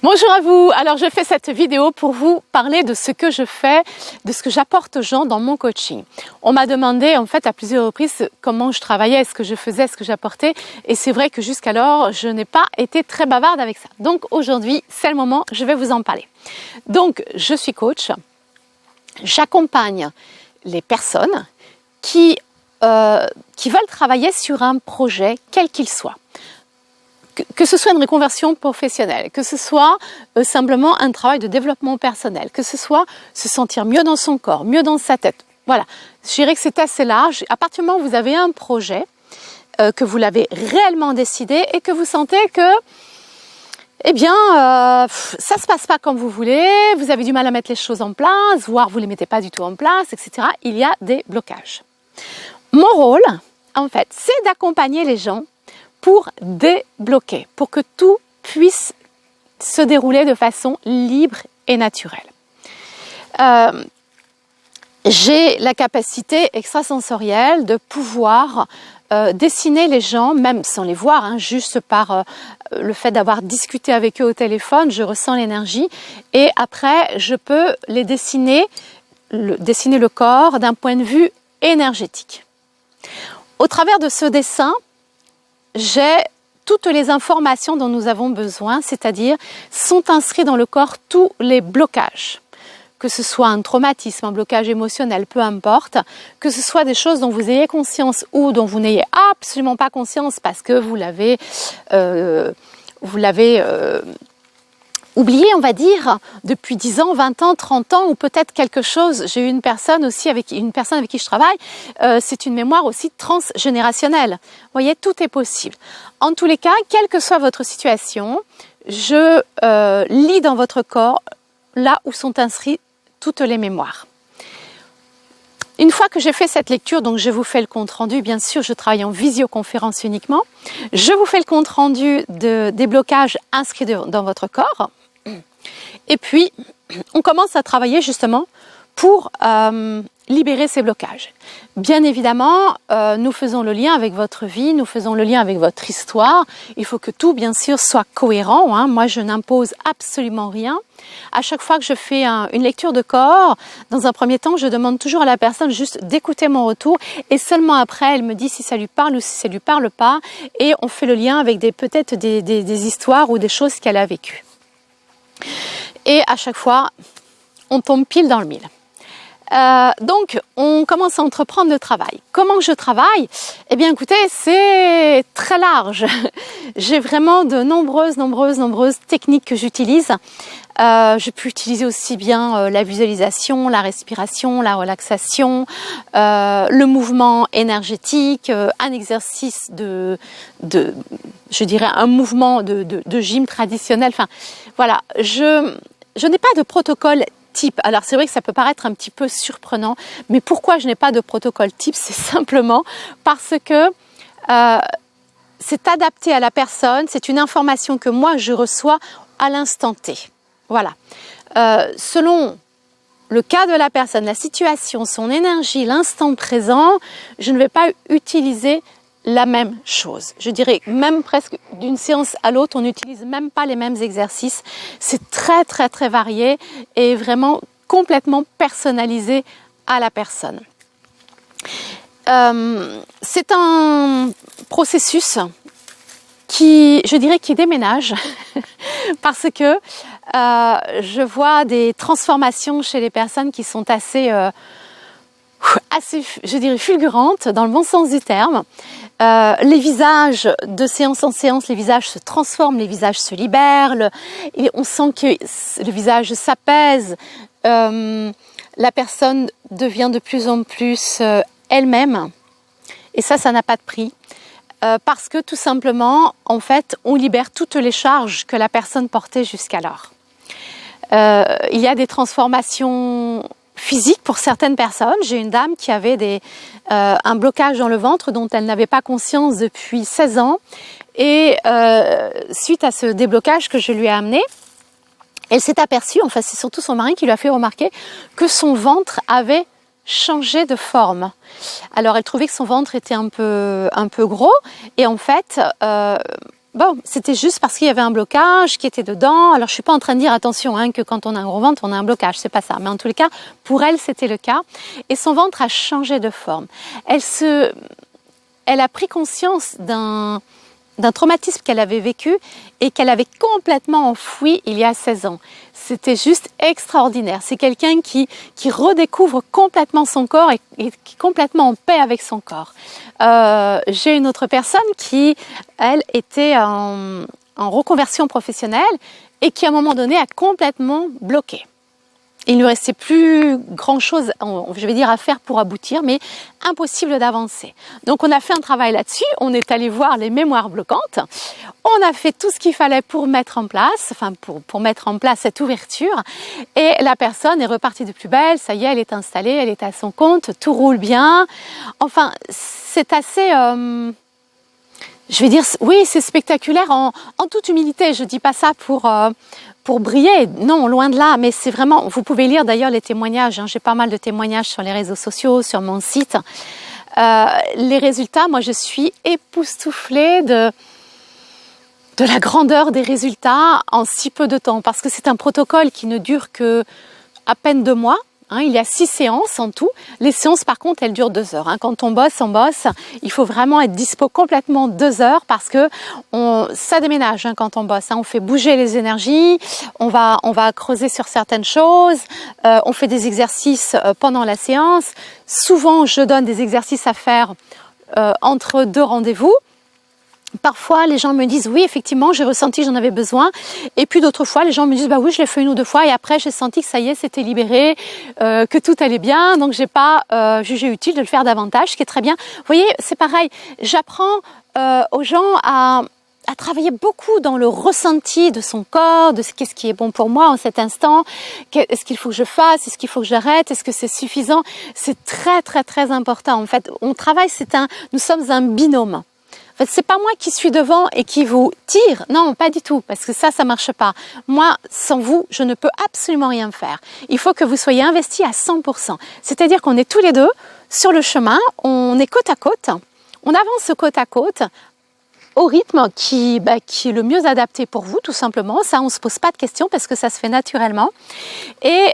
Bonjour à vous. Alors je fais cette vidéo pour vous parler de ce que je fais, de ce que j'apporte aux gens dans mon coaching. On m'a demandé en fait à plusieurs reprises comment je travaillais, ce que je faisais, ce que j'apportais, et c'est vrai que jusqu'alors je n'ai pas été très bavarde avec ça. Donc aujourd'hui c'est le moment, je vais vous en parler. Donc je suis coach, j'accompagne les personnes qui veulent travailler sur un projet quel qu'il soit. Que ce soit une reconversion professionnelle, que ce soit simplement un travail de développement personnel, que ce soit se sentir mieux dans son corps, mieux dans sa tête. Voilà, je dirais que c'est assez large. À partir du moment où vous avez un projet, que vous l'avez réellement décidé et que vous sentez que, ça se passe pas comme vous voulez, vous avez du mal à mettre les choses en place, voire vous les mettez pas du tout en place, etc. Il y a des blocages. Mon rôle, en fait, c'est d'accompagner les gens pour débloquer, pour que tout puisse se dérouler de façon libre et naturelle. J'ai la capacité extrasensorielle de pouvoir dessiner les gens, même sans les voir, juste par le fait d'avoir discuté avec eux au téléphone, je ressens l'énergie et après je peux les dessiner le corps d'un point de vue énergétique. Au travers de ce dessin, j'ai toutes les informations dont nous avons besoin, c'est-à-dire sont inscrits dans le corps tous les blocages. Que ce soit un traumatisme, un blocage émotionnel, peu importe, que ce soit des choses dont vous ayez conscience ou dont vous n'ayez absolument pas conscience parce que vous l'avez oublié, on va dire, depuis 10 ans, 20 ans, 30 ans, ou peut-être quelque chose. J'ai eu une personne avec qui je travaille, c'est une mémoire aussi transgénérationnelle. Vous voyez, tout est possible. En tous les cas, quelle que soit votre situation, je lis dans votre corps là où sont inscrites toutes les mémoires. Une fois que j'ai fait cette lecture, donc je vous fais le compte-rendu, bien sûr, je travaille en visioconférence uniquement. Je vous fais le compte-rendu des blocages inscrits dans votre corps. Et puis, on commence à travailler justement pour libérer ces blocages. Bien évidemment, nous faisons le lien avec votre vie, nous faisons le lien avec votre histoire. Il faut que tout, bien sûr, soit cohérent. Moi, je n'impose absolument rien. À chaque fois que je fais une lecture de corps, dans un premier temps, je demande toujours à la personne juste d'écouter mon retour et seulement après, elle me dit si ça lui parle ou si ça lui parle pas et on fait le lien avec peut-être des histoires ou des choses qu'elle a vécues. Et à chaque fois, on tombe pile dans le mille. Donc, on commence à entreprendre le travail. Comment je travaille? Eh bien, écoutez, c'est très large. J'ai vraiment de nombreuses techniques que j'utilise. Je peux utiliser aussi bien la visualisation, la respiration, la relaxation, le mouvement énergétique, un exercice je dirais un mouvement de gym traditionnel. Enfin, voilà, je n'ai pas de protocole type. Alors c'est vrai que ça peut paraître un petit peu surprenant, mais pourquoi je n'ai pas de protocole type? C'est simplement parce que c'est adapté à la personne, c'est une information que moi je reçois à l'instant T. Voilà. Selon le cas de la personne, la situation, son énergie, l'instant présent, je ne vais pas utiliser la même chose. Je dirais même presque d'une séance à l'autre, on n'utilise même pas les mêmes exercices. C'est très varié et vraiment complètement personnalisé à la personne. C'est un processus qui déménage parce que je vois des transformations chez les personnes qui sont assez, je dirais, fulgurantes dans le bon sens du terme. Les visages, de séance en séance, les visages se transforment, les visages se libèrent, et on sent que le visage s'apaise, la personne devient de plus en plus elle-même, et ça n'a pas de prix. Parce que tout simplement, en fait, on libère toutes les charges que la personne portait jusqu'alors. Il y a des transformations physiques pour certaines personnes. J'ai une dame qui avait un blocage dans le ventre dont elle n'avait pas conscience depuis 16 ans. Et suite à ce déblocage que je lui ai amené, elle s'est aperçue, enfin c'est surtout son mari qui lui a fait remarquer, que son ventre avait changé de forme. Alors elle trouvait que son ventre était un peu gros et en fait Bon, c'était juste parce qu'il y avait un blocage qui était dedans. Alors, je suis pas en train de dire, attention, hein, que quand on a un gros ventre, on a un blocage. C'est pas ça. Mais en tous les cas, pour elle, c'était le cas. Et son ventre a changé de forme. Elle a pris conscience d'un traumatisme qu'elle avait vécu et qu'elle avait complètement enfoui il y a 16 ans. C'était juste extraordinaire. C'est quelqu'un qui redécouvre complètement son corps et qui est complètement en paix avec son corps. J'ai une autre personne qui, elle, était en reconversion professionnelle et qui, à un moment donné, a complètement bloqué. Il ne lui restait plus grand-chose, je vais dire, à faire pour aboutir, mais impossible d'avancer. Donc, on a fait un travail là-dessus. On est allé voir les mémoires bloquantes. On a fait tout ce qu'il fallait pour mettre en place, pour mettre en place cette ouverture. Et la personne est repartie de plus belle. Ça y est, elle est installée, elle est à son compte, tout roule bien. Enfin, c'est assez... je vais dire, oui, c'est spectaculaire en toute humilité. Je dis pas ça pour briller, non, loin de là, mais c'est vraiment, vous pouvez lire d'ailleurs les témoignages, hein, j'ai pas mal de témoignages sur les réseaux sociaux, sur mon site. Les résultats, moi je suis époustouflée de la grandeur des résultats en si peu de temps, parce que c'est un protocole qui ne dure que à peine 2 mois. Il y a 6 séances en tout. Les séances, par contre, elles durent 2 heures. Quand on bosse, il faut vraiment être dispo complètement 2 heures parce que ça déménage quand on bosse. On fait bouger les énergies, on va creuser sur certaines choses, on fait des exercices pendant la séance. Souvent, je donne des exercices à faire entre 2 rendez-vous. Parfois, les gens me disent oui, effectivement, j'ai ressenti que j'en avais besoin. Et puis d'autres fois, les gens me disent bah oui, je l'ai fait 1 ou 2 fois et après j'ai senti que ça y est, c'était libéré, que tout allait bien. Donc j'ai pas jugé utile de le faire davantage, ce qui est très bien. Vous voyez, c'est pareil. J'apprends aux gens à travailler beaucoup dans le ressenti de son corps, de qu'est-ce qui est bon pour moi en cet instant, est-ce qu'il faut que je fasse, est-ce qu'il faut que j'arrête, est-ce que c'est suffisant. C'est très très très important. En fait, on travaille, nous sommes un binôme. En fait, c'est pas moi qui suis devant et qui vous tire. Non, pas du tout, parce que ça marche pas. Moi, sans vous, je ne peux absolument rien faire. Il faut que vous soyez investis à 100%. C'est-à-dire qu'on est tous les deux sur le chemin, on est côte à côte, on avance côte à côte au rythme qui est le mieux adapté pour vous, tout simplement. Ça, on se pose pas de questions parce que ça se fait naturellement. Et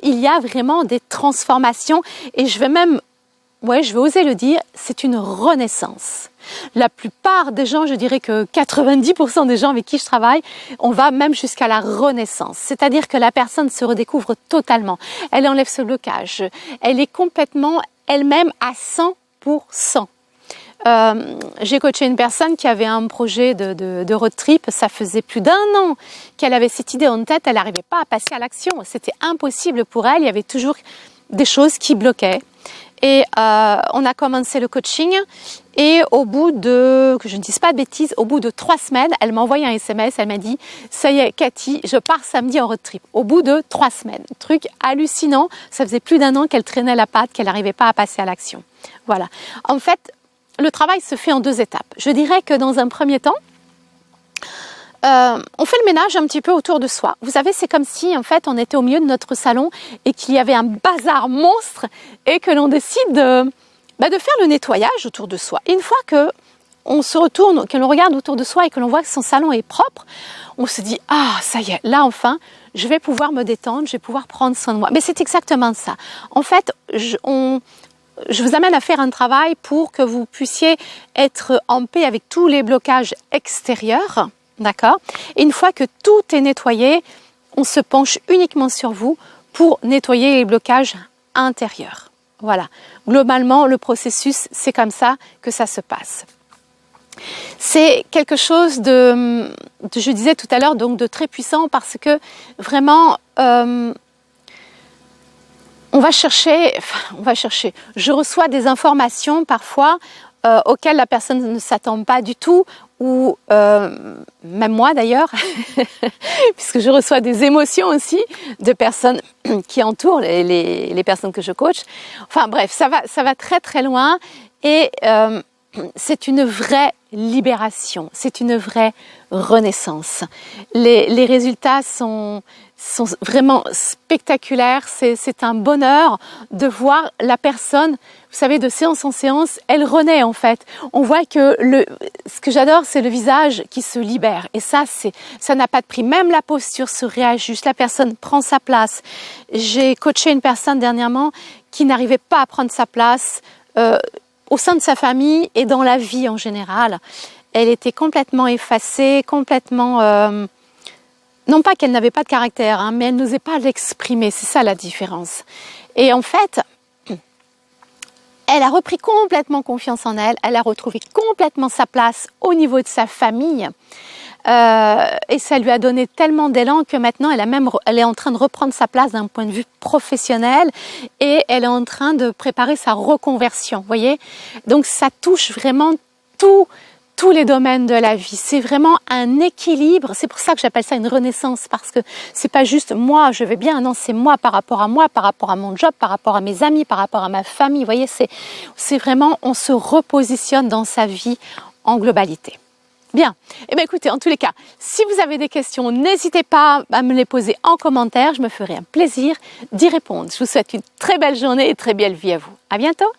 il y a vraiment des transformations et je vais oser le dire, c'est une renaissance. La plupart des gens, je dirais que 90% des gens avec qui je travaille, on va même jusqu'à la renaissance. C'est-à-dire que la personne se redécouvre totalement. Elle enlève ce blocage. Elle est complètement elle-même à 100%. J'ai coaché une personne qui avait un projet de road trip. Ça faisait plus d'1 an qu'elle avait cette idée en tête. Elle n'arrivait pas à passer à l'action. C'était impossible pour elle. Il y avait toujours des choses qui bloquaient. Et on a commencé le coaching et au bout de, que je ne dise pas de bêtises, au bout de 3 semaines, elle m'a envoyé un SMS, elle m'a dit « Ça y est, Cathy, je pars samedi en road trip ». Au bout de 3 semaines. Truc hallucinant, ça faisait plus d'1 an qu'elle traînait la patte, qu'elle n'arrivait pas à passer à l'action. Voilà. En fait, le travail se fait en 2 étapes. Je dirais que dans un premier temps, on fait le ménage un petit peu autour de soi. Vous savez, c'est comme si en fait on était au milieu de notre salon et qu'il y avait un bazar monstre et que l'on décide de faire le nettoyage autour de soi. Et une fois que on se retourne, que l'on regarde autour de soi et que l'on voit que son salon est propre, on se dit « Ah, ça y est, là enfin, je vais pouvoir me détendre, je vais pouvoir prendre soin de moi. » Mais c'est exactement ça. En fait, je vous amène à faire un travail pour que vous puissiez être en paix avec tous les blocages extérieurs. D'accord ? Et une fois que tout est nettoyé, on se penche uniquement sur vous pour nettoyer les blocages intérieurs. Voilà. Globalement, le processus, c'est comme ça que ça se passe. C'est quelque chose je disais tout à l'heure, donc de très puissant parce que vraiment, on va chercher. Je reçois des informations parfois auxquelles la personne ne s'attend pas du tout. Ou même moi d'ailleurs, puisque je reçois des émotions aussi de personnes qui entourent les personnes que je coach. Enfin bref, ça va très très loin et c'est une vraie libération, c'est une vraie renaissance. Les résultats sont vraiment spectaculaires, c'est un bonheur de voir la personne, vous savez, de séance en séance, elle renaît en fait. On voit que ce que j'adore, c'est le visage qui se libère. Et ça n'a pas de prix. Même la posture se réajuste, la personne prend sa place. J'ai coaché une personne dernièrement qui n'arrivait pas à prendre sa place au sein de sa famille et dans la vie en général. Elle était complètement effacée, complètement... non pas qu'elle n'avait pas de caractère, hein, mais elle n'osait pas l'exprimer, c'est ça la différence. Et en fait, elle a repris complètement confiance en elle, elle a retrouvé complètement sa place au niveau de sa famille. Et ça lui a donné tellement d'élan que maintenant elle est en train de reprendre sa place d'un point de vue professionnel et elle est en train de préparer sa reconversion, voyez. Donc ça touche vraiment tous les domaines de la vie. C'est vraiment un équilibre. C'est pour ça que j'appelle ça une renaissance, parce que c'est pas juste moi, je vais bien. Non, c'est moi, par rapport à mon job, par rapport à mes amis, par rapport à ma famille. Vous voyez, c'est vraiment, on se repositionne dans sa vie en globalité. Bien. Eh bien, écoutez, en tous les cas, si vous avez des questions, n'hésitez pas à me les poser en commentaire. Je me ferai un plaisir d'y répondre. Je vous souhaite une très belle journée et très belle vie à vous. À bientôt.